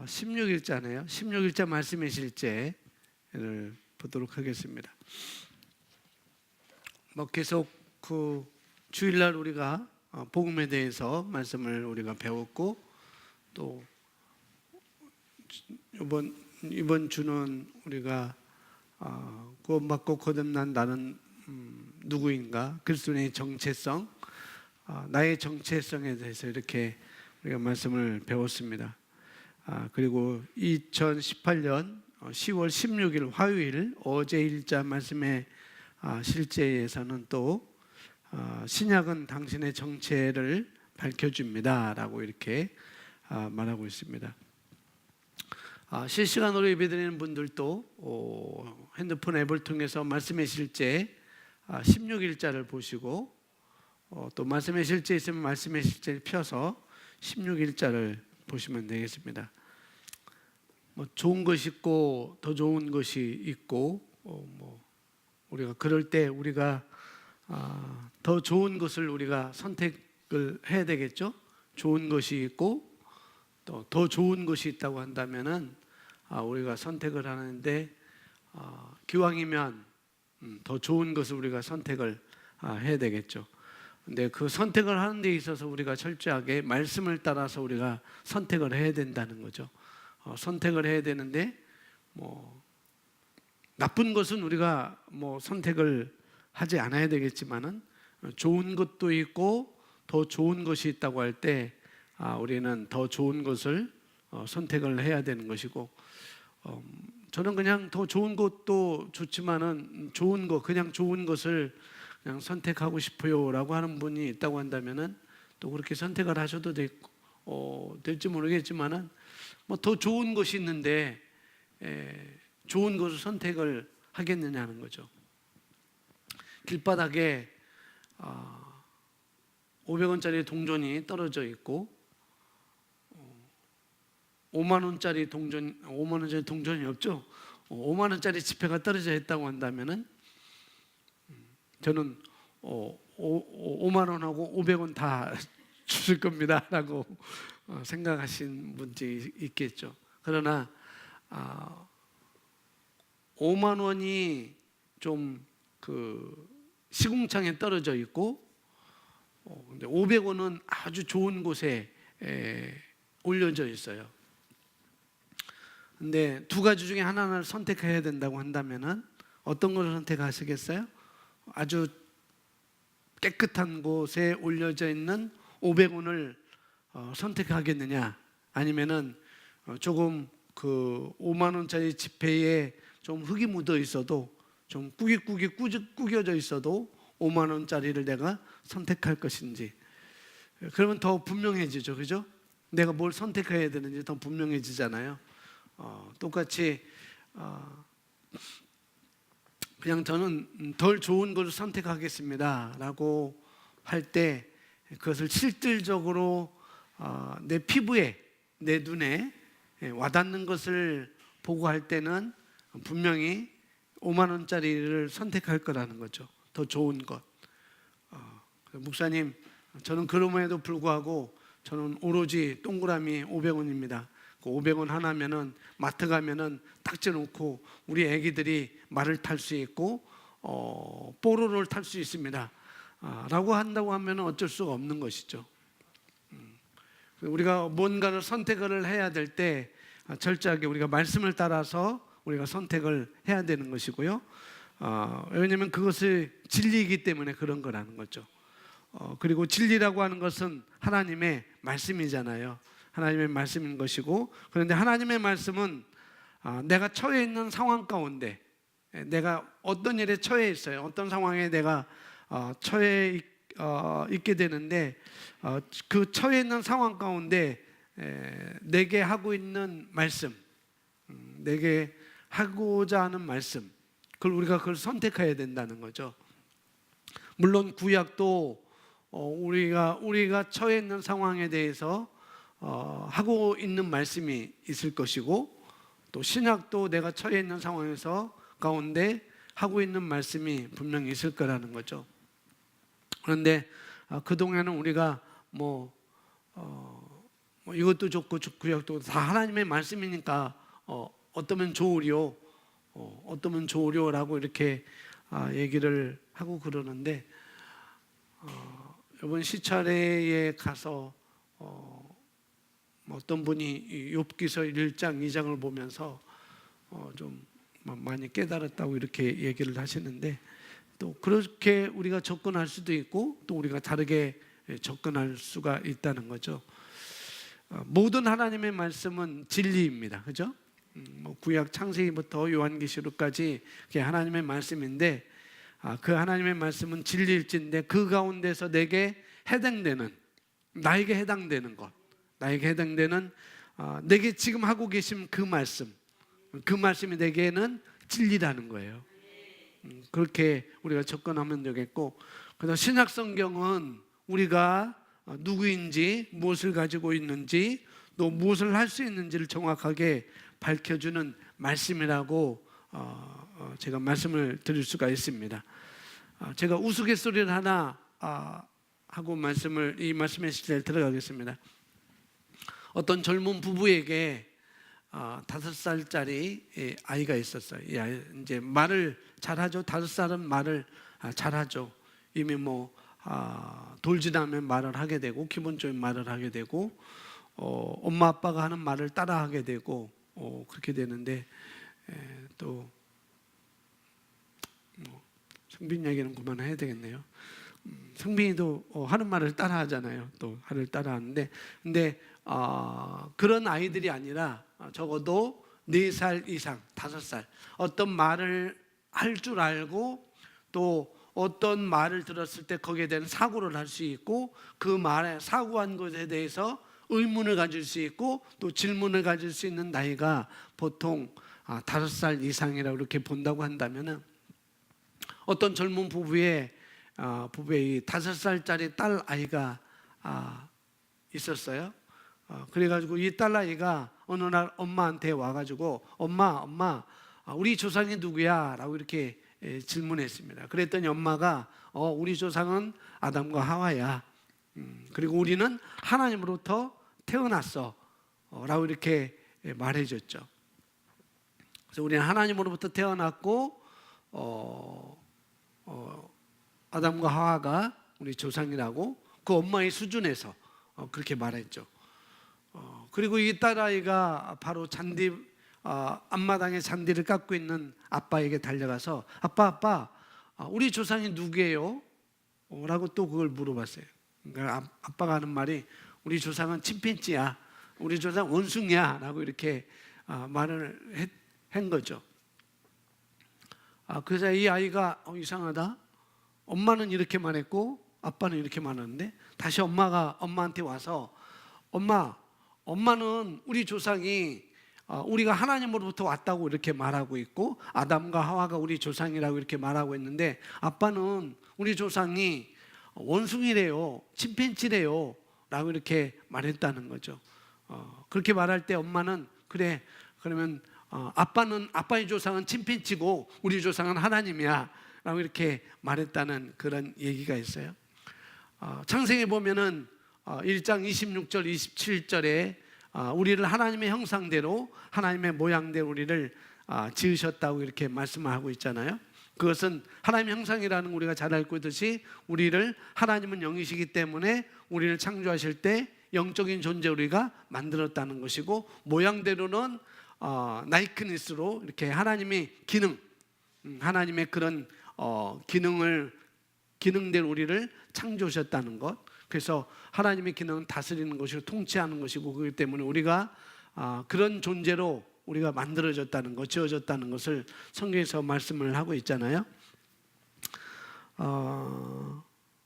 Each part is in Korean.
16일자네요. 16일자 말씀의 실제를 보도록 하겠습니다. 계속 그 주일날 우리가 복음에 대해서 말씀을 우리가 배웠고, 또 이번 주는 우리가 구원받고 거듭난 나는 누구인가, 그리스도의 정체성, 나의 정체성에 대해서 이렇게 우리가 말씀을 배웠습니다. 그리고 2018년 10월 16일 화요일 어제 일자 말씀의 실제에서는 또 신약은 당신의 정체를 밝혀줍니다 라고 이렇게 말하고 있습니다. 실시간으로 예배드리는 분들도 핸드폰 앱을 통해서 말씀의 실제 16일자를 보시고, 또 말씀의 실제 있으면 말씀의 실제를 펴서 16일자를 보시면 되겠습니다. 좋은 것이 있고 더 좋은 것이 있고, 우리가 그럴 때 우리가 더 좋은 것을 우리가 선택을 해야 되겠죠. 좋은 것이 있고 또 더 좋은 것이 있다고 한다면은 우리가 선택을 하는데, 기왕이면 더 좋은 것을 우리가 선택을 해야 되겠죠. 근데 그 선택을 하는 데 있어서 우리가 철저하게 말씀을 따라서 우리가 선택을 해야 된다는 거죠. 선택을 해야 되는데 나쁜 것은 우리가 선택을 하지 않아야 되겠지만은, 좋은 것도 있고 더 좋은 것이 있다고 할 때 우리는 더 좋은 것을 선택을 해야 되는 것이고, 저는 그냥 더 좋은 것도 좋지만은 그냥 좋은 것을 그냥 선택하고 싶어요라고 하는 분이 있다고 한다면은 또 그렇게 선택을 하셔도 될지 모르겠지만은, 더 좋은 것이 있는데 좋은 것을 선택을 하겠느냐는 거죠. 길바닥에 500원짜리 동전이 떨어져 있고 5만 원짜리 동전이 없죠. 5만 원짜리 지폐가 떨어져 있다고 한다면은 저는 5만 원하고 500원 다 주실 겁니다 라고 생각하신 분들이 있겠죠. 그러나 5만 원이 좀 시궁창에 떨어져 있고, 근데 500원은 아주 좋은 곳에 올려져 있어요. 근데 두 가지 중에 하나를 선택해야 된다고 한다면은 어떤 것을 선택하시겠어요? 아주 깨끗한 곳에 올려져 있는 500원을 선택하겠느냐, 아니면은 조금 5만 원짜리 지폐에 좀 흙이 묻어 있어도, 좀 구겨져 있어도 5만 원짜리를 내가 선택할 것인지. 그러면 더 분명해지죠, 그죠? 내가 뭘 선택해야 되는지 더 분명해지잖아요. 똑같이 그냥 저는 덜 좋은 것을 선택하겠습니다 라고 할 때, 그것을 실질적으로 내 피부에, 내 눈에 와닿는 것을 보고 할 때는 분명히 5만 원짜리를 선택할 거라는 거죠. 더 좋은 것. 목사님, 저는 그럼에도 불구하고 저는 오로지 동그라미 500원입니다. 그 500원 하나면은 마트 가면은 딱 쪄놓고 우리 애기들이 말을 탈 수 있고 뽀로로를 탈 수 있습니다 라고 한다고 하면 어쩔 수가 없는 것이죠. 우리가 뭔가를 선택을 해야 될 때 철저하게 우리가 말씀을 따라서 우리가 선택을 해야 되는 것이고요. 왜냐하면 그것이 진리이기 때문에 그런 거라는 거죠. 그리고 진리라고 하는 것은 하나님의 말씀이잖아요. 하나님의 말씀인 것이고, 그런데 하나님의 말씀은 내가 처해 있는 상황 가운데, 내가 어떤 일에 처해 있어요. 어떤 상황에 내가 처해 있게 되는데, 그 처해 있는 상황 가운데 내게 하고 있는 말씀, 내게 하고자 하는 말씀, 우리가 선택해야 된다는 거죠. 물론 구약도 우리가 처해 있는 상황에 대해서 하고 있는 말씀이 있을 것이고, 또 신약도 내가 처해 있는 상황에서 가운데 하고 있는 말씀이 분명히 있을 거라는 거죠. 그런데 그동안은 우리가 뭐 이것도 좋고 구약도 다 하나님의 말씀이니까 어떠면 좋으리요, 어떠면 좋으리요라고 이렇게 얘기를 하고 그러는데 이번 시찰회에 가서 어떤 분이 욥기서 1장 2장을 보면서 좀 많이 깨달았다고 이렇게 얘기를 하시는데, 또 그렇게 우리가 접근할 수도 있고 또 우리가 다르게 접근할 수가 있다는 거죠. 모든 하나님의 말씀은 진리입니다. 그죠? 구약 창세기부터 요한계시록까지 그게 하나님의 말씀인데, 그 하나님의 말씀은 진리일진데 그 가운데서 내게 해당되는, 나에게 해당되는 것, 나에게 해당되는 내게 지금 하고 계신 그 말씀이 내게는 진리라는 거예요. 그렇게 우리가 접근하면 되겠고, 그래서 신약 성경은 우리가 누구인지, 무엇을 가지고 있는지, 또 무엇을 할 수 있는지를 정확하게 밝혀주는 말씀이라고 제가 말씀을 드릴 수가 있습니다. 제가 우스갯소리를 하나 하고 이 말씀의 시대에 들어가겠습니다. 어떤 젊은 부부에게 5살짜리 아이가 있었어요. 이 아이 이제 말을 잘하죠. 5살은 말을 잘하죠. 이미 돌지나면 말을 하게 되고, 기본적인 말을 하게 되고, 엄마 아빠가 하는 말을 따라하게 되고, 그렇게 되는데, 또 성빈 얘기는 그만해야 되겠네요. 성빈이도 하는 말을 따라하잖아요. 또 하를 따라하는데, 근데 그런 아이들이 아니라 적어도 4살 이상, 5살 어떤 말을 할 줄 알고, 또 어떤 말을 들었을 때 거기에 대한 사고를 할 수 있고, 그 말에 사고한 것에 대해서 의문을 가질 수 있고 또 질문을 가질 수 있는 나이가 보통 5살 이상이라고 이렇게 본다고 한다면은, 어떤 젊은 부부의 5살짜리 딸 아이가 있었어요. 그래가지고 이 딸 아이가 어느 날 엄마한테 와가지고 엄마 우리 조상이 누구야? 라고 이렇게 질문했습니다. 그랬더니 엄마가 우리 조상은 아담과 하와야. 그리고 우리는 하나님으로부터 태어났어 라고 이렇게 말해줬죠. 그래서 우리는 하나님으로부터 태어났고 아담과 하와가 우리 조상이라고 그 엄마의 수준에서 그렇게 말했죠. 그리고 이 딸아이가 바로 앞마당에 잔디를 깎고 있는 아빠에게 달려가서 아빠 우리 조상이 누구예요? 라고 또 그걸 물어봤어요. 그러니까 아빠가 하는 말이 우리 조상은 침팬지야, 우리 조상 원숭이야 라고 이렇게 말을 한 거죠. 그래서 이 아이가 이상하다, 엄마는 이렇게 말했고 아빠는 이렇게 말하는데, 다시 엄마한테 와서 엄마는 우리 조상이 우리가 하나님으로부터 왔다고 이렇게 말하고 있고, 아담과 하와가 우리 조상이라고 이렇게 말하고 있는데, 아빠는 우리 조상이 원숭이래요, 침팬지래요 라고 이렇게 말했다는 거죠. 그렇게 말할 때 엄마는 그래, 그러면 아빠의 조상은 침팬지고 우리 조상은 하나님이야 라고 이렇게 말했다는 그런 얘기가 있어요. 창세기에 보면은 1장 26절 27절에 우리를 하나님의 형상대로, 하나님의 모양대로 우리를 지으셨다고 이렇게 말씀을 하고 있잖아요. 그것은 하나님의 형상이라는 걸 우리가 잘 알고 있듯이, 우리를 하나님은 영이시기 때문에 우리를 창조하실 때 영적인 존재 우리가 만들었다는 것이고, 모양대로는 나이크니스로 이렇게 하나님의 기능, 하나님의 그런 기능대로 우리를 창조하셨다는 것. 그래서 하나님의 기능은 다스리는 것이고 통치하는 것이고, 그렇기 때문에 우리가 그런 존재로 우리가 만들어졌다는 것, 지어졌다는 것을 성경에서 말씀을 하고 있잖아요.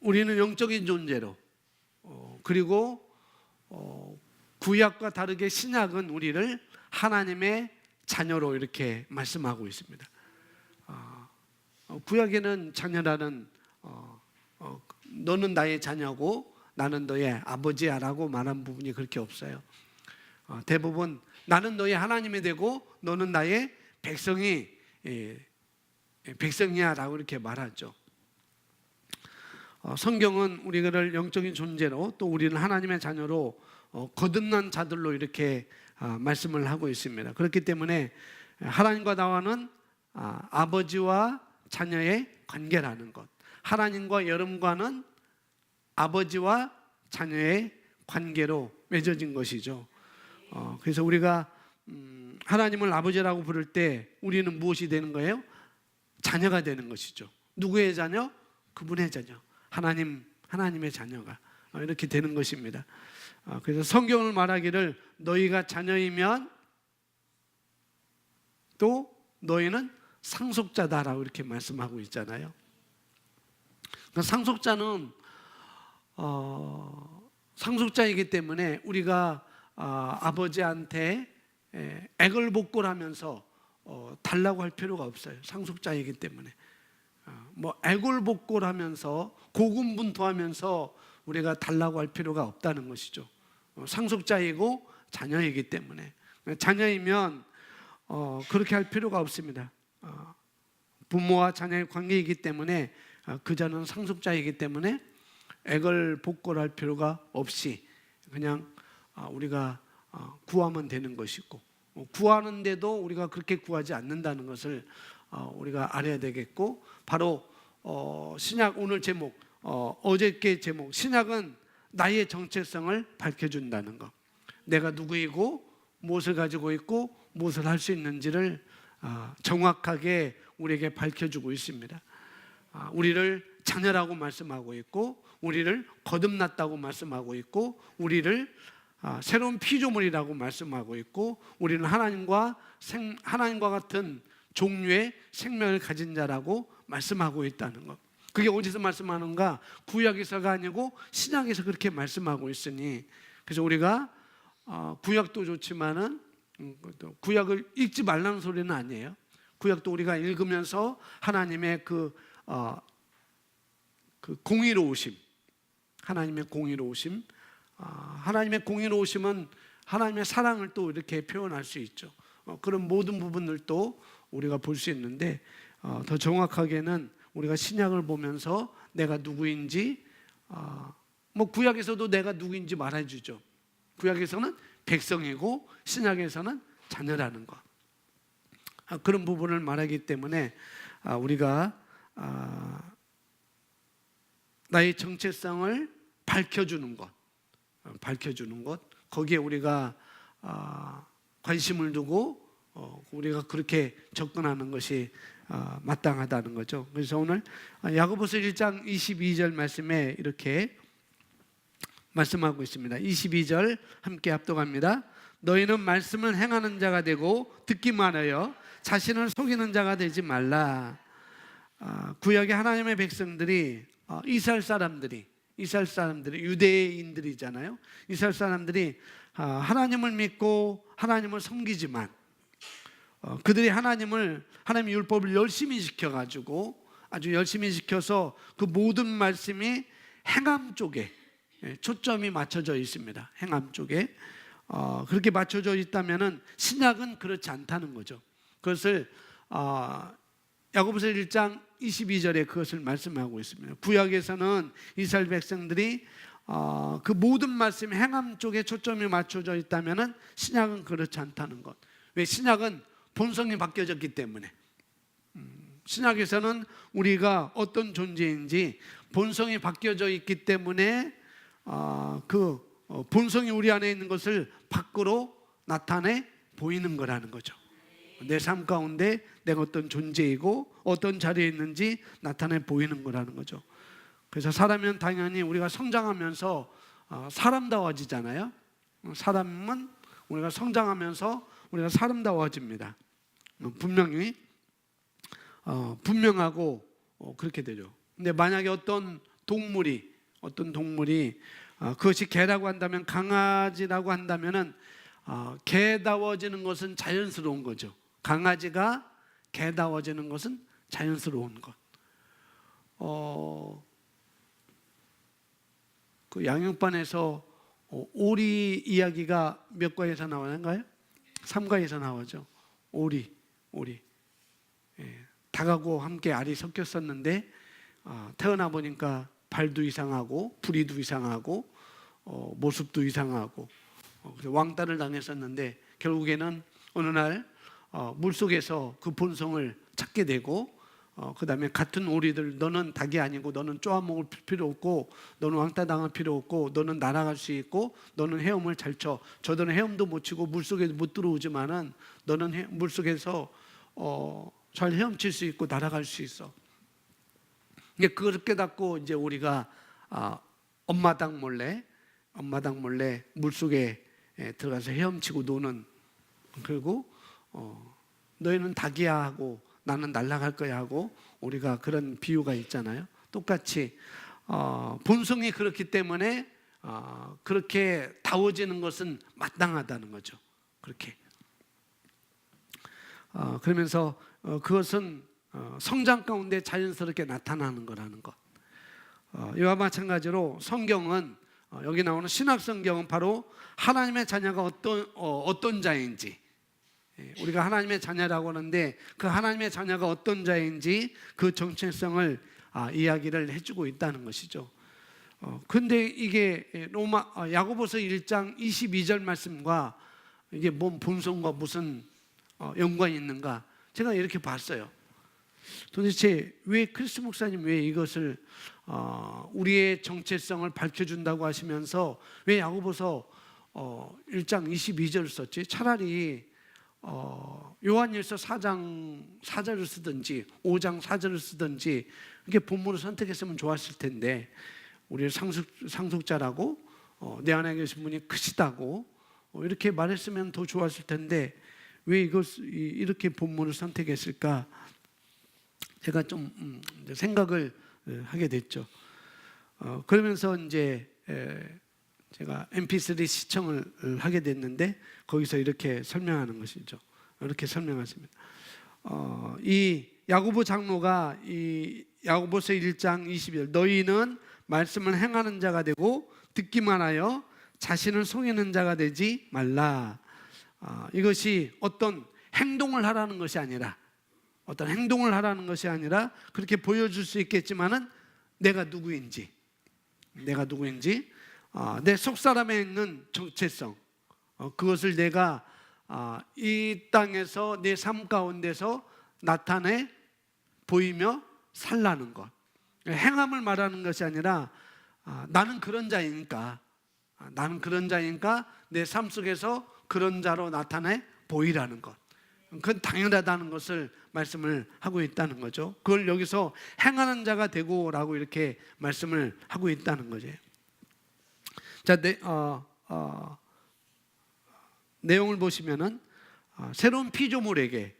우리는 영적인 존재로, 그리고 구약과 다르게 신약은 우리를 하나님의 자녀로 이렇게 말씀하고 있습니다. 구약에는 자녀라는 너는 나의 자녀고 나는 너의 아버지야 라고 말한 부분이 그렇게 없어요. 대부분 나는 너의 하나님이 되고 너는 나의 백성이야 라고 이렇게 말하죠. 성경은 우리를 영적인 존재로, 또 우리는 하나님의 자녀로 거듭난 자들로 이렇게 말씀을 하고 있습니다. 그렇기 때문에 하나님과 나와는 아버지와 자녀의 관계라는 것, 하나님과 여러분과는 아버지와 자녀의 관계로 맺어진 것이죠. 그래서 우리가 하나님을 아버지라고 부를 때 우리는 무엇이 되는 거예요? 자녀가 되는 것이죠. 누구의 자녀? 그분의 자녀. 하나님의 자녀가 이렇게 되는 것입니다. 그래서 성경을 말하기를 너희가 자녀이면 또 너희는 상속자다라고 이렇게 말씀하고 있잖아요. 그러니까 상속자는 상속자이기 때문에 우리가 아버지한테 애걸복걸하면서 달라고 할 필요가 없어요. 상속자이기 때문에 애걸복걸하면서 고군분투하면서 우리가 달라고 할 필요가 없다는 것이죠. 상속자이고 자녀이기 때문에 자녀이면 그렇게 할 필요가 없습니다. 부모와 자녀의 관계이기 때문에 그자는 상속자이기 때문에 애걸복걸할 필요가 없이 그냥 우리가 구하면 되는 것이고, 구하는데도 우리가 그렇게 구하지 않는다는 것을 우리가 알아야 되겠고, 바로 신약 오늘 제목, 어저께 제목, 신약은 나의 정체성을 밝혀준다는 것, 내가 누구이고 무엇을 가지고 있고 무엇을 할 수 있는지를 정확하게 우리에게 밝혀주고 있습니다. 우리를 자녀라고 말씀하고 있고, 우리를 거듭났다고 말씀하고 있고, 우리를 새로운 피조물이라고 말씀하고 있고, 우리는 하나님과 같은 종류의 생명을 가진 자라고 말씀하고 있다는 것. 그게 어디서 말씀하는가? 구약에서가 아니고 신약에서 그렇게 말씀하고 있으니, 그래서 우리가 구약도 좋지만은 구약을 읽지 말라는 소리는 아니에요. 구약도 우리가 읽으면서 하나님의 그 공의로우심, 하나님의 공의로우심, 하나님의 공의로우심은 하나님의 사랑을 또 이렇게 표현할 수 있죠. 그런 모든 부분들도 우리가 볼 수 있는데, 더 정확하게는 우리가 신약을 보면서 내가 누구인지, 구약에서도 내가 누구인지 말해주죠. 구약에서는 백성이고 신약에서는 자녀라는 것, 그런 부분을 말하기 때문에 우리가 나의 정체성을 밝혀주는 것, 거기에 우리가 관심을 두고 우리가 그렇게 접근하는 것이 마땅하다는 거죠. 그래서 오늘 야고보서 1장 22절 말씀에 이렇게 말씀하고 있습니다. 22절 함께 합독합니다. 너희는 말씀을 행하는 자가 되고 듣기만 하여 자신을 속이는 자가 되지 말라. 구약의 하나님의 백성들이 이스라엘 사람들이 유대인들이잖아요. 이스라엘 사람들이 하나님을 믿고 하나님을 섬기지만 그들이 하나님의 율법을 열심히 지켜가지고 아주 열심히 지켜서 그 모든 말씀이 행함 쪽에 초점이 맞춰져 있습니다. 행함 쪽에 그렇게 맞춰져 있다면은 신약은 그렇지 않다는 거죠. 그것을 야고보서 1장 22절에 그것을 말씀하고 있습니다. 구약에서는 이스라엘 백성들이 그 모든 말씀 행함 쪽에 초점이 맞춰져 있다면은 신약은 그렇지 않다는 것. 왜? 신약은 본성이 바뀌어졌기 때문에. 신약에서는 우리가 어떤 존재인지 본성이 바뀌어져 있기 때문에 그 본성이 우리 안에 있는 것을 밖으로 나타내 보이는 거라는 거죠. 내 삶 가운데 내가 어떤 존재이고 어떤 자리에 있는지 나타내 보이는 거라는 거죠. 그래서 사람은 당연히 우리가 성장하면서 사람다워지잖아요. 사람은 우리가 성장하면서 우리가 사람다워집니다. 분명히 분명하고 그렇게 되죠. 근데 만약에 어떤 동물이 그것이 개라고 한다면, 강아지라고 한다면은 개다워지는 것은 자연스러운 거죠. 강아지가 개다워지는 것은 자연스러운 것. 그 양육반에서 오리 이야기가 몇 과에서 나오는가요? 3과에서 나오죠. 오리. 닭하고 함께 알이 섞였었는데 태어나 보니까 발도 이상하고 부리도 이상하고 모습도 이상하고 그래서 왕따를 당했었는데 결국에는 어느 날 물속에서 그 본성을 찾게 되고 그 다음에 같은 오리들 너는 닭이 아니고 너는 쪼아먹을 필요 없고 너는 왕따 당할 필요 없고 너는 날아갈 수 있고 너는 헤엄을 잘 쳐. 저들은 헤엄도 못 치고 물속에 못 들어오지만은 너는 물속에서 잘 헤엄칠 수 있고 날아갈 수 있어. 이제 그걸 깨닫고 이제 우리가 엄마 닭 몰래 물속에 들어가서 헤엄치고 노는, 그리고 너희는 닭이야 하고 나는 날아갈 거야 하고 우리가 그런 비유가 있잖아요. 똑같이 본성이 그렇기 때문에 그렇게 다워지는 것은 마땅하다는 거죠. 그렇게 그러면서 그것은 성장 가운데 자연스럽게 나타나는 거라는 것. 이와 마찬가지로 성경은 여기 나오는 신약 성경은 바로 하나님의 자녀가 어떤 자인지, 우리가 하나님의 자녀라고 하는데 그 하나님의 자녀가 어떤 자인지 그 정체성을 이야기를 해주고 있다는 것이죠. 근데 이게 야고보서 1장 22절 말씀과 이게 뭔 본성과 무슨 연관이 있는가? 제가 이렇게 봤어요. 도대체 왜 크리스 목사님 왜 이것을 우리의 정체성을 밝혀준다고 하시면서 왜 야고보서 1장 22절을 썼지? 차라리 요한일서 4장 4절을 쓰든지 5장 4절을 쓰든지 이렇게 본문을 선택했으면 좋았을 텐데, 우리를 상속자라고 내 안에 계신 분이 크시다고 이렇게 말했으면 더 좋았을 텐데 왜 이렇게 본문을 선택했을까? 제가 좀 생각을 하게 됐죠. 그러면서 이제 제가 MP3 시청을 하게 됐는데 거기서 이렇게 설명하는 것이죠. 이렇게 설명하십니다. 이 야고보 장로가 이 야고보서 1장 20절 너희는 말씀을 행하는 자가 되고 듣기만 하여 자신을 속이는 자가 되지 말라. 이것이 어떤 행동을 하라는 것이 아니라 그렇게 보여줄 수 있겠지만은 내가 누구인지 내 속사람에 있는 정체성, 그것을 내가 이 땅에서 내 삶 가운데서 나타내 보이며 살라는 것. 행함을 말하는 것이 아니라 나는 그런 자이니까 내 삶 속에서 그런 자로 나타내 보이라는 것. 그건 당연하다는 것을 말씀을 하고 있다는 거죠. 그걸 여기서 행하는 자가 되고라고 이렇게 말씀을 하고 있다는 거죠. 자, 내용을 보시면은 새로운 피조물에게,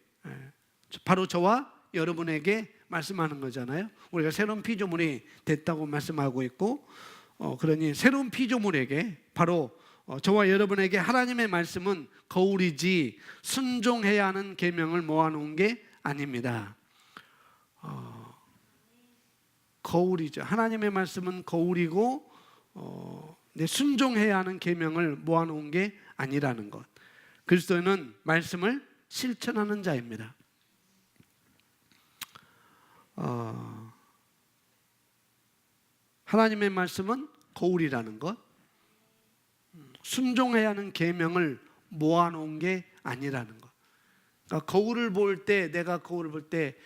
바로 저와 여러분에게 말씀하는 거잖아요. 우리가 새로운 피조물이 됐다고 말씀하고 있고, 그러니 새로운 피조물에게, 바로 저와 여러분에게 하나님의 말씀은 거울이지 순종해야 하는 계명을 모아놓은 게 아닙니다. 거울이죠. 하나님의 말씀은 거울이고 순종해야 하는 계명을 모아놓은 게 아니라는 것. 그리스도인은 말씀을 실천하는 자입니다. 하나님의 말씀은 거울이라는 것, 순종해야 하는 계명을 모아놓은 게 아니라는 것. 그러니까 거울을 볼 때, 내가 거울을 볼 때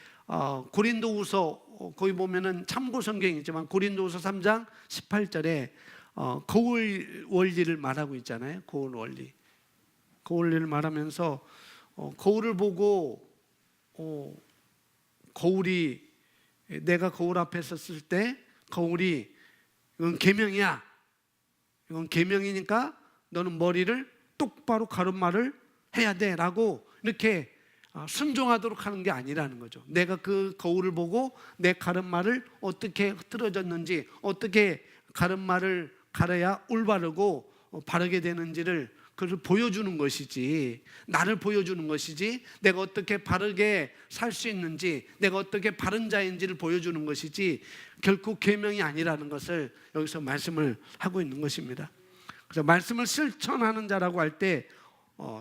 고린도후서 거기 보면은 참고 성경이 있지만 고린도후서 3장 18절에 거울 원리를 말하고 있잖아요. 거울 원리를 말하면서 거울을 보고 거울이, 내가 거울 앞에 섰을 때 거울이 이건 계명이야, 이건 계명이니까 너는 머리를 똑바로 가르마를 해야 돼 라고 이렇게 순종하도록 하는 게 아니라는 거죠. 내가 그 거울을 보고 내 가르마를 어떻게 흐트러졌는지, 어떻게 가르마를 가려야 올바르고 바르게 되는지를 그걸 보여주는 것이지, 나를 보여주는 것이지, 내가 어떻게 바르게 살 수 있는지, 내가 어떻게 바른 자인지를 보여주는 것이지 결코 계명이 아니라는 것을 여기서 말씀을 하고 있는 것입니다. 그래서 말씀을 실천하는 자라고 할 때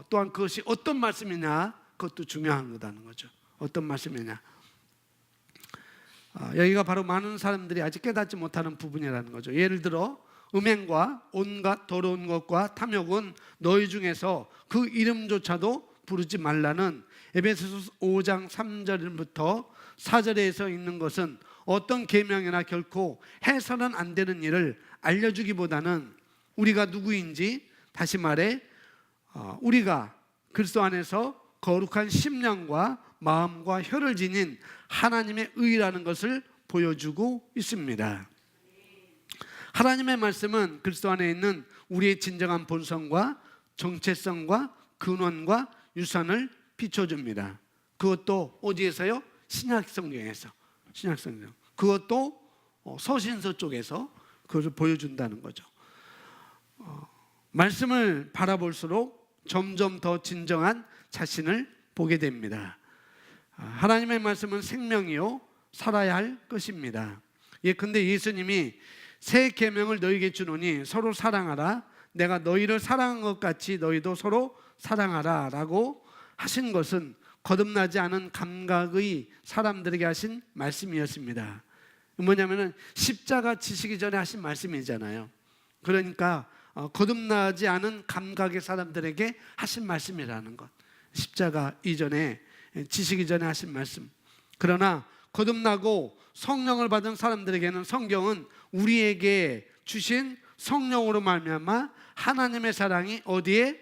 또한 그것이 어떤 말씀이냐, 그것도 중요한 거다는 거죠. 어떤 말씀이냐. 여기가 바로 많은 사람들이 아직 깨닫지 못하는 부분이라는 거죠. 예를 들어 음행과 온갖 더러운 것과 탐욕은 너희 중에서 그 이름조차도 부르지 말라는 에베소서 5장 3절부터 4절에서 있는 것은 어떤 계명이나 결코 해서는 안 되는 일을 알려주기보다는 우리가 누구인지, 다시 말해 우리가 그리스도 안에서 거룩한 심령과 마음과 혀를 지닌 하나님의 의라는 것을 보여주고 있습니다. 하나님의 말씀은 그리스도 안에 있는 우리의 진정한 본성과 정체성과 근원과 유산을 비춰줍니다. 그것도 어디에서요? 신약 성경에서. 신약 성경. 그것도 서신서 쪽에서 그것을 보여준다는 거죠. 말씀을 바라볼수록 점점 더 진정한 자신을 보게 됩니다. 하나님의 말씀은 생명이요 살아야 할 것입니다. 근데 예수님이 새 계명을 너희에게 주노니 서로 사랑하라. 내가 너희를 사랑한 것 같이 너희도 서로 사랑하라 라고 하신 것은 거듭나지 않은 감각의 사람들에게 하신 말씀이었습니다. 뭐냐면은 십자가 지시기 전에 하신 말씀이잖아요. 그러니까 거듭나지 않은 감각의 사람들에게 하신 말씀이라는 것. 십자가 이전에 지시기 전에 하신 말씀. 그러나 거듭나고 성령을 받은 사람들에게는 성경은 우리에게 주신 성령으로 말미암아 하나님의 사랑이 어디에?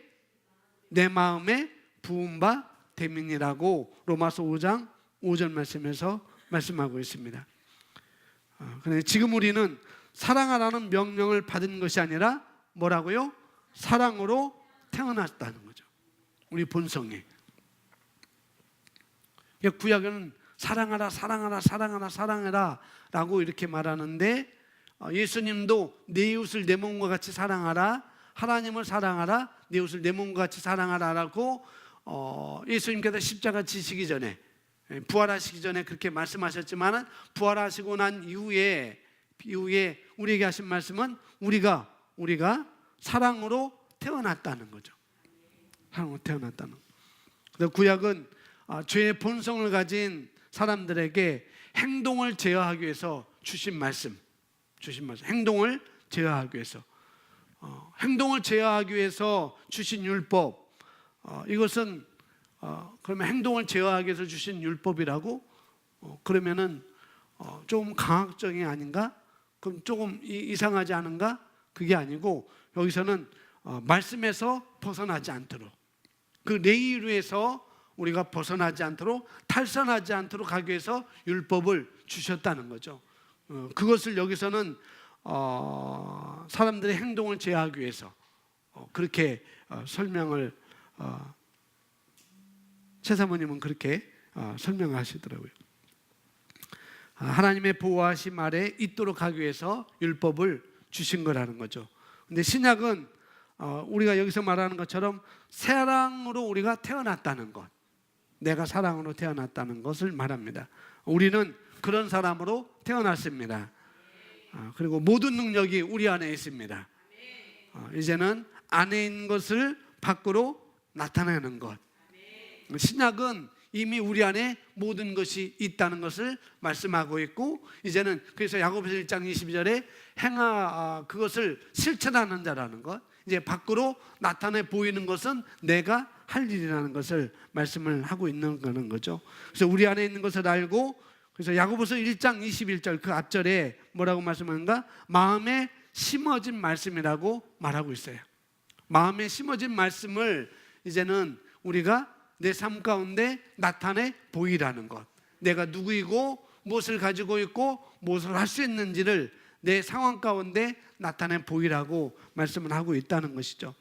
내 마음에 부은 바 됨이니라고 로마서 5장 5절 말씀에서 말씀하고 있습니다. 그런데 지금 우리는 사랑하라는 명령을 받은 것이 아니라 뭐라고요? 사랑으로 태어났다는 거죠. 우리 본성이. 구약에는 사랑하라 사랑하라 사랑하라 사랑하라 라고 이렇게 말하는데, 예수님도 내 이웃을 내 몸과 같이 사랑하라, 하나님을 사랑하라, 내 이웃을 내 몸과 같이 사랑하라 라고 예수님께서 십자가 지시기 전에, 부활하시기 전에 그렇게 말씀하셨지만, 부활하시고 난 이후에 우리에게 하신 말씀은 우리가 사랑으로 태어났다는 거죠. 사랑으로 태어났다는 거. 그래서 구약은 죄의 본성을 가진 사람들에게 행동을 제어하기 위해서 주신 말씀. 행동을 제어하기 위해서, 행동을 제어하기 위해서 주신 율법. 이것은 그러면 행동을 제어하기 위해서 주신 율법이라고 그러면은 조금 강압적이 아닌가? 그럼 조금 이상하지 않은가? 그게 아니고 여기서는 말씀에서 벗어나지 않도록, 그 레이루에서 우리가 벗어나지 않도록, 탈선하지 않도록 하기 위해서 율법을 주셨다는 거죠. 그것을 여기서는 사람들의 행동을 제어하기 위해서 그렇게 설명을, 최사모님은 그렇게 설명하시더라고요. 하나님의 보호하심 아래 있도록 하기 위해서 율법을 주신 거라는 거죠. 근데 신약은 우리가 여기서 말하는 것처럼 사랑으로 우리가 태어났다는 것, 내가 사랑으로 태어났다는 것을 말합니다. 우리는 그런 사람으로 태어났습니다. 그리고 모든 능력이 우리 안에 있습니다. 이제는 안에 있는 것을 밖으로 나타내는 것. 신약은 이미 우리 안에 모든 것이 있다는 것을 말씀하고 있고, 이제는 그래서 야고보서 1장 22절에 그것을 실천하는 자라는 것, 이제 밖으로 나타내 보이는 것은 내가 할 일이라는 것을 말씀을 하고 있는 거죠. 그래서 우리 안에 있는 것을 알고, 그래서 야고보서 1장 21절 그 앞절에 뭐라고 말씀하는가? 마음에 심어진 말씀이라고 말하고 있어요. 마음에 심어진 말씀을 이제는 우리가 내 삶 가운데 나타내 보이라는 것, 내가 누구이고 무엇을 가지고 있고 무엇을 할 수 있는지를 내 상황 가운데 나타내 보이라고 말씀을 하고 있다는 것이죠.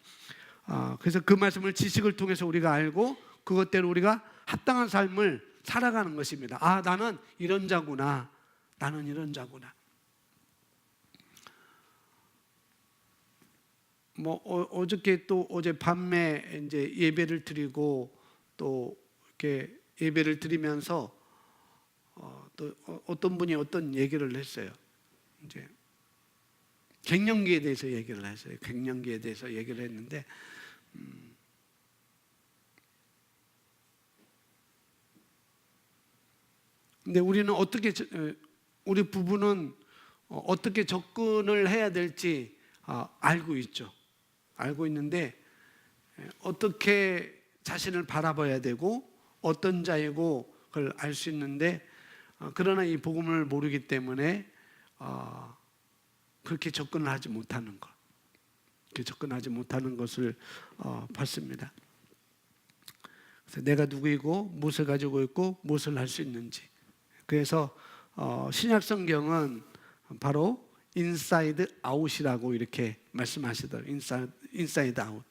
그래서 그 말씀을 지식을 통해서 우리가 알고 그것대로 우리가 합당한 삶을 살아가는 것입니다. 나는 이런 자구나. 나는 이런 자구나. 어저께 또 어제 밤에 이제 예배를 드리고 또 이렇게 예배를 드리면서 또 어떤 분이 어떤 얘기를 했어요. 이제 갱년기에 대해서 얘기를 했어요. 갱년기에 대해서 얘기를 했는데, 근데 우리는 우리 부부는 어떻게 접근을 해야 될지 알고 있죠. 알고 있는데 어떻게 자신을 바라봐야 되고 어떤 자이고 그걸 알 수 있는데 그러나 이 복음을 모르기 때문에 그렇게 접근을 하지 못하는 것, 그렇게 접근하지 못하는 것을 봤습니다. 그래서 내가 누구이고 무엇을 가지고 있고 무엇을 할 수 있는지. 그래서 신약 성경은 바로 인사이드 아웃이라고 이렇게 말씀하시더라고요. 인사이드 아웃.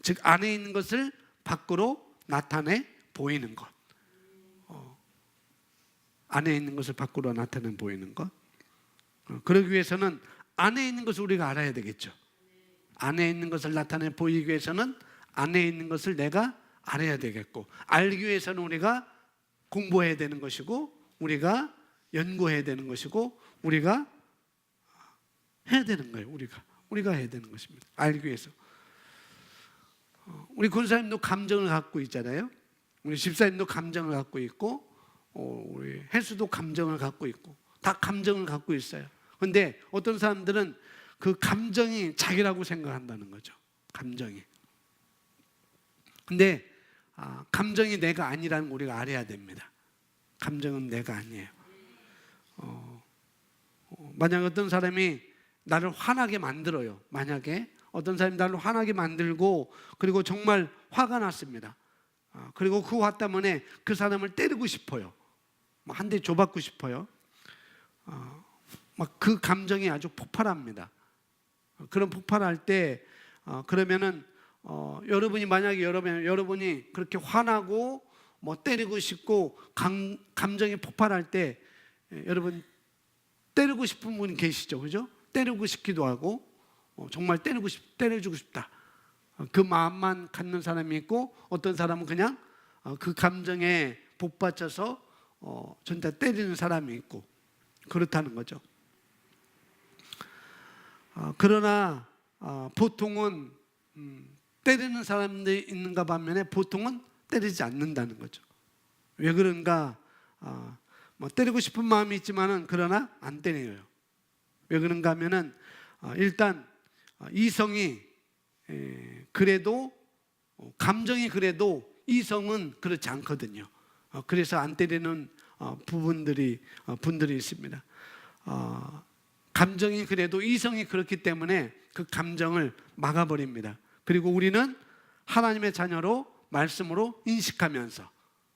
즉 안에 있는 것을 밖으로 나타내 보이는 것. 안에 있는 것을 밖으로 나타내 보이는 것. 그러기 위해서는 안에 있는 것을 우리가 알아야 되겠죠. 안에 있는 것을 나타내 보이기 위해서는 안에 있는 것을 내가 알아야 되겠고, 알기 위해서는 우리가 공부해야 되는 것이고, 우리가 연구해야 되는 것이고, 우리가 해야 되는 거예요. 우리가 해야 되는 것입니다. 알기 위해서. 우리 권사님도 감정을 갖고 있잖아요. 우리 집사님도 감정을 갖고 있고, 우리 혜수도 감정을 갖고 있고, 다 감정을 갖고 있어요. 그런데 어떤 사람들은 그 감정이 자기라고 생각한다는 거죠. 감정이. 근데 감정이 내가 아니라는 거 우리가 알아야 됩니다. 감정은 내가 아니에요. 만약 어떤 사람이 나를 화나게 만들어요. 만약에 어떤 사람이 나를 화나게 만들고 그리고 정말 화가 났습니다. 그리고 그 화 때문에 그 사람을 때리고 싶어요. 한 대 줘받고 싶어요. 막 그 감정이 아주 폭발합니다. 그런 폭발할 때 그러면은 여러분이 만약에 여러분이 그렇게 화나고 뭐 때리고 싶고 감정이 폭발할 때 여러분 때리고 싶은 분 계시죠, 그죠? 때리고 싶기도 하고 정말 때려주고 싶다. 그 마음만 갖는 사람이 있고 어떤 사람은 그냥 그 감정에 복받쳐서 전다 때리는 사람이 있고 그렇다는 거죠. 그러나 보통은 때리는 사람들이 있는가 반면에 보통은 때리지 않는다는 거죠. 왜 그런가? 뭐 때리고 싶은 마음이 있지만은 그러나 안 때려요. 왜 그런가 하면은 일단 이성이 그래도 감정이 그래도 이성은 그렇지 않거든요. 그래서 안 때리는 분들이 있습니다. 감정이 그래도 이성이 그렇기 때문에 그 감정을 막아버립니다. 그리고 우리는 하나님의 자녀로 말씀으로 인식하면서,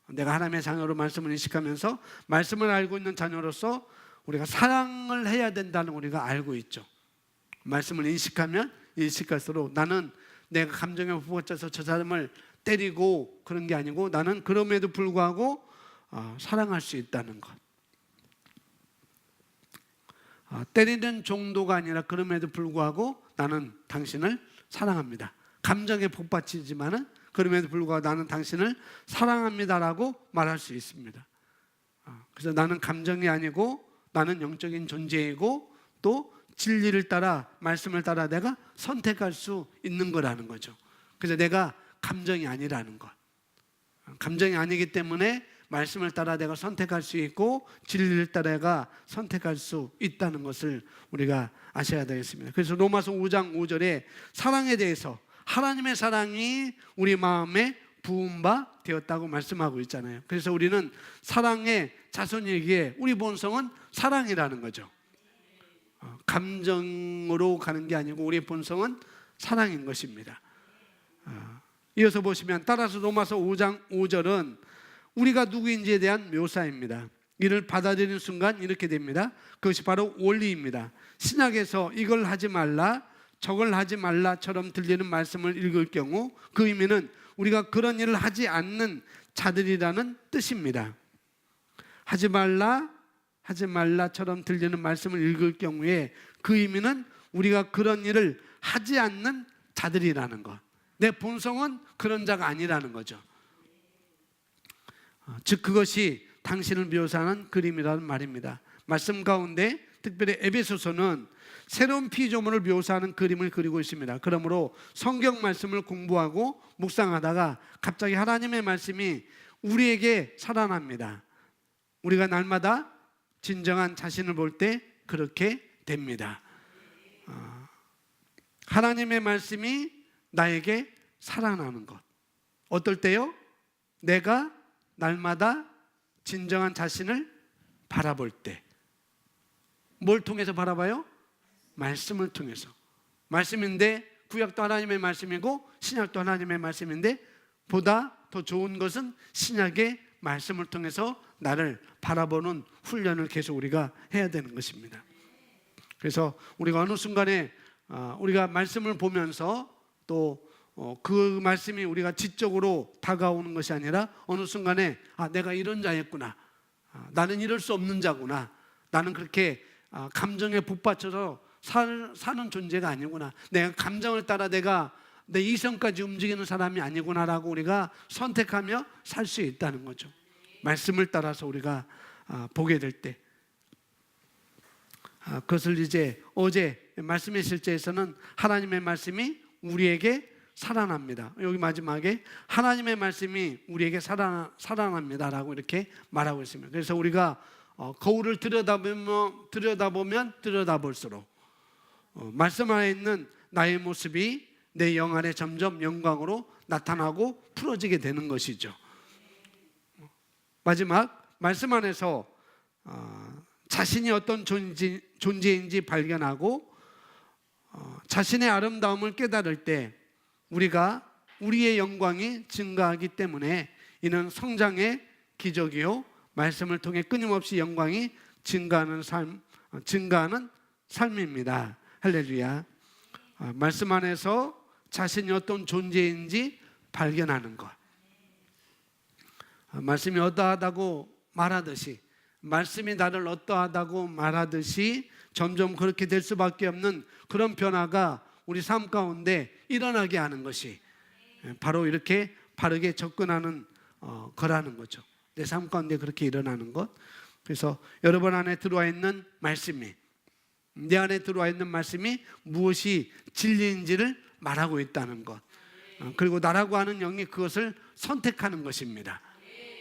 내가 하나님의 자녀로 말씀을 인식하면서 말씀을 알고 있는 자녀로서 우리가 사랑을 해야 된다는 우리가 알고 있죠. 말씀을 인식하면 인식할수록 나는 내가 감정에 부딪혀서 저 사람을 때리고 그런 게 아니고 나는 그럼에도 불구하고 사랑할 수 있다는 것. 때리는 정도가 아니라 그럼에도 불구하고 나는 당신을 사랑합니다. 감정에 복받치지만은 그럼에도 불구하고 나는 당신을 사랑합니다라고 말할 수 있습니다. 그래서 나는 감정이 아니고 나는 영적인 존재이고 또 진리를 따라 말씀을 따라 내가 선택할 수 있는 거라는 거죠. 그래서 내가 감정이 아니라는 것. 감정이 아니기 때문에 말씀을 따라 내가 선택할 수 있고 진리를 따라 내가 선택할 수 있다는 것을 우리가 아셔야 되겠습니다. 그래서 로마서 5장 5절에 사랑에 대해서 하나님의 사랑이 우리 마음에 부은 바 되었다고 말씀하고 있잖아요. 그래서 우리는 사랑의 자손이기에 우리 본성은 사랑이라는 거죠. 감정으로 가는 게 아니고 우리 본성은 사랑인 것입니다. 이어서 보시면 따라서 로마서 5장 5절은 우리가 누구인지에 대한 묘사입니다. 이를 받아들이는 순간 이렇게 됩니다. 그것이 바로 원리입니다. 신약에서 이걸 하지 말라 저걸 하지 말라처럼 들리는 말씀을 읽을 경우 그 의미는 우리가 그런 일을 하지 않는 자들이라는 뜻입니다. 하지 말라처럼 들리는 말씀을 읽을 경우에 그 의미는 우리가 그런 일을 하지 않는 자들이라는 것. 내 본성은 그런 자가 아니라는 거죠. 즉 그것이 당신을 묘사하는 그림이라는 말입니다. 말씀 가운데 특별히 에베소서는 새로운 피조물을 묘사하는 그림을 그리고 있습니다. 그러므로 성경 말씀을 공부하고 묵상하다가 갑자기 하나님의 말씀이 우리에게 살아납니다. 우리가 날마다 진정한 자신을 볼 때 그렇게 됩니다. 하나님의 말씀이 나에게 살아나는 것. 어떨 때요? 내가 날마다 진정한 자신을 바라볼 때. 뭘 통해서 바라봐요? 말씀을 통해서. 말씀인데 구약도 하나님의 말씀이고 신약도 하나님의 말씀인데 보다 더 좋은 것은 신약의 말씀을 통해서 나를 바라보는 훈련을 계속 우리가 해야 되는 것입니다. 그래서 우리가 어느 순간에 우리가 말씀을 보면서 또 그 말씀이 우리가 지적으로 다가오는 것이 아니라 어느 순간에 내가 이런 자였구나, 나는 이럴 수 없는 자구나, 나는 그렇게 감정에 북받쳐서 사는 존재가 아니구나, 내가 감정을 따라 내가 내 이성까지 움직이는 사람이 아니구나라고 우리가 선택하며 살 수 있다는 거죠. 말씀을 따라서 우리가 보게 될 때, 그것을 이제 어제 말씀의 실제에서는 하나님의 말씀이 우리에게 살아납니다. 여기 마지막에 하나님의 말씀이 우리에게 살아납니다라고 이렇게 말하고 있습니다. 그래서 우리가 거울을 들여다보면 들여다볼수록 말씀 안에 있는 나의 모습이 내 영 안에 점점 영광으로 나타나고 풀어지게 되는 것이죠. 마지막 말씀 안에서 자신이 어떤 존재인지 발견하고 자신의 아름다움을 깨달을 때 우리의 영광이 증가하기 때문에 이는 성장의 기적이요 말씀을 통해 끊임없이 영광이 증가하는 삶입니다. 할렐루야. 말씀 안에서 자신이 어떤 존재인지 발견하는 것. 말씀이 어떠하다고 말하듯이, 말씀이 나를 어떠하다고 말하듯이 점점 그렇게 될 수밖에 없는 그런 변화가 우리 삶 가운데 일어나게 하는 것이 바로 이렇게 바르게 접근하는 거라는 거죠. 내 삶 가운데 그렇게 일어나는 것. 그래서 여러분 안에 들어와 있는 말씀이, 내 안에 들어와 있는 말씀이 무엇이 진리인지를 말하고 있다는 것. 그리고 나라고 하는 영이 그것을 선택하는 것입니다.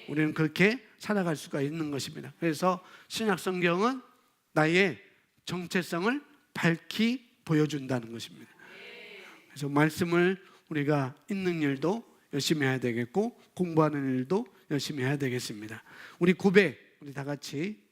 우리는 그렇게 살아갈 수가 있는 것입니다. 그래서 신약 성경은 나의 정체성을 밝히 보여준다는 것입니다. 그래서 말씀을 우리가 읽는 일도 열심히 해야 되겠고 공부하는 일도 열심히 해야 되겠습니다. 우리 고백, 우리 다 같이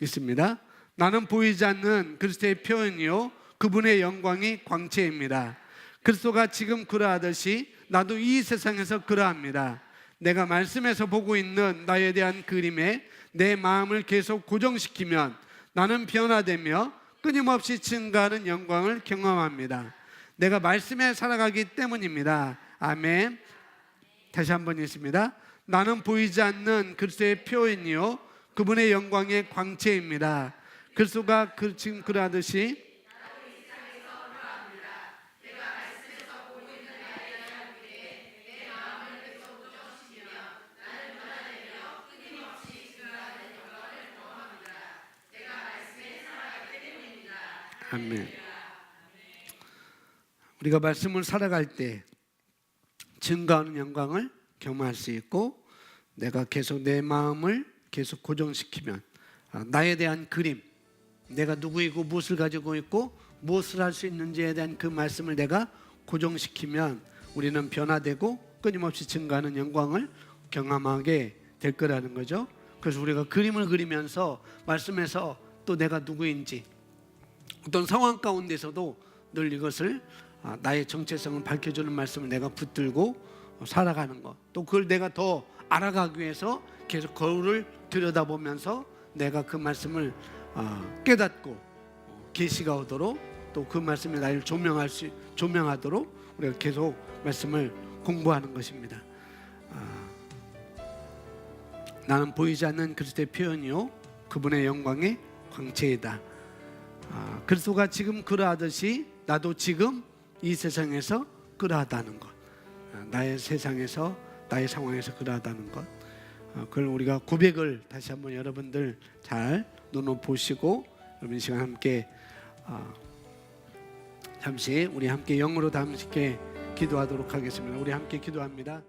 있습니다. 나는 보이지 않는 그리스도의 표현이요 그분의 영광이 광채입니다. 그리스도가 지금 그러하듯이 나도 이 세상에서 그러합니다. 내가 말씀에서 보고 있는 나에 대한 그림에 내 마음을 계속 고정시키면 나는 변화되며 끊임없이 증가하는 영광을 경험합니다. 내가 말씀에 살아가기 때문입니다. 아멘. 다시 한번 읽습니다. 나는 보이지 않는 그리스도의 표현이요 그분의 영광의 광채입니다. 그리스도가 지금 그러하듯이 아멘. 우리가 말씀을 살아갈 때 증가하는 영광을 경험할 수 있고 내가 계속 내 마음을 계속 고정시키면 나에 대한 그림, 내가 누구이고 무엇을 가지고 있고 무엇을 할 수 있는지에 대한 그 말씀을 내가 고정시키면 우리는 변화되고 끊임없이 증가하는 영광을 경험하게 될 거라는 거죠. 그래서 우리가 그림을 그리면서 말씀에서 또 내가 누구인지 어떤 상황 가운데서도 늘 이것을 나의 정체성을 밝혀주는 말씀을 내가 붙들고 살아가는 것, 또 그걸 내가 더 알아가기 위해서 계속 거울을 들여다보면서 내가 그 말씀을 깨닫고 계시가 오도록 또 그 말씀이 나를 조명하도록 우리가 계속 말씀을 공부하는 것입니다. 나는 보이지 않는 그리스도의 표현이요 그분의 영광의 광채이다. 그리스도가 지금 그러하듯이 나도 지금 이 세상에서 그러하다는 것, 나의 세상에서 나의 상황에서 그러하다는 것, 그걸 우리가 고백을 다시 한번 여러분들 잘 눈으로 보시고 여러분 이 시간 함께 잠시 우리 함께 영으로 다 함께 기도하도록 하겠습니다. 우리 함께 기도합니다.